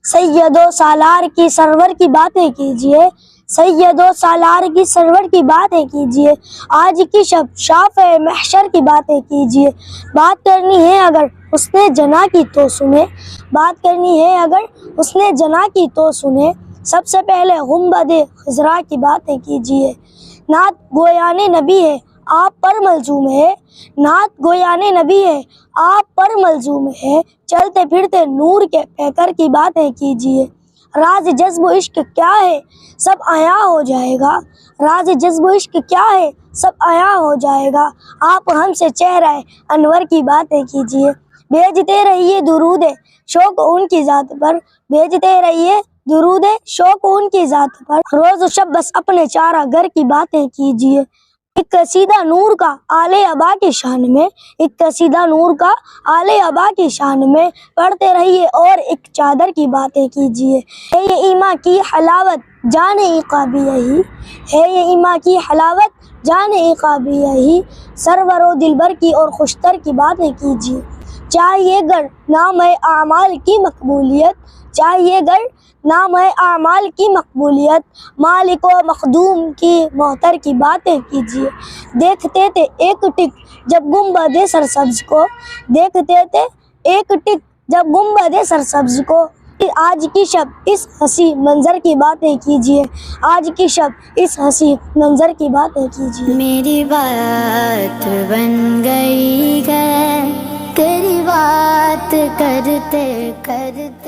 سیدو سالار کی سرور کی باتیں کیجئے، سیدو سالار کی سرور کی باتیں کیجئے، آج کی شب شافع محشر کی باتیں کیجئے۔ بات کرنی ہے اگر حسن جنا کی تو سنے، بات کرنی ہے اگر حسن جنا کی تو سنے، سب سے پہلے گنبد خضرا کی باتیں کیجئے۔ نعت گویان نبی ہے آپ پر ملزوم ہے، نعت گویان نبی ہے آپ پر ملزوم ہے، چلتے پھرتے نور کے پیکر کی باتیں کیجئے۔ راز جذب و عشق کیا ہے سب عیاں ہو جائے گا، راز جذب و عشق کیا ہے سب عیاں ہو جائے گا، آپ ہم سے چہرہ انور کی باتیں کیجئے۔ بھیجتے رہیے درود شوق ان کی ذات پر، بھیجتے رہیے درود شوق ان کی ذات پر، روز و شب بس اپنے چارہ گر کی باتیں کیجئے۔ ایک قصیدہ نور کا آل ابا کی شان میں، ایک قصیدہ نور کا آل ابا کی شان میں، پڑھتے رہیے اور ایک چادر کی باتیں کیجئے۔ ہے یہ ایمان کی حلاوت جان عقابی یہی، ہے یہ ایمان کی حلاوت جان عقابی یہی، سرور و دلبر کی اور خوشتر کی باتیں کیجئے۔ چاہیے گر نام ہے اعمال کی مقبولیت، چاہیے گر نام ہے اعمال کی مقبولیت، مالک و مخدوم کی محتر کی باتیں کیجئے۔ دیکھتے تھے ایک ٹک جب گنبد سرسبز کو، دیکھتے تھے ایک ٹک جب گنبد سرسبز کو، آج کی شب اس حسین منظر کی باتیں کیجئے، آج کی شب اس حسین منظر کی باتیں کیجئے۔ میری بات بن گئی ہے تیری بات کرتے کرتے۔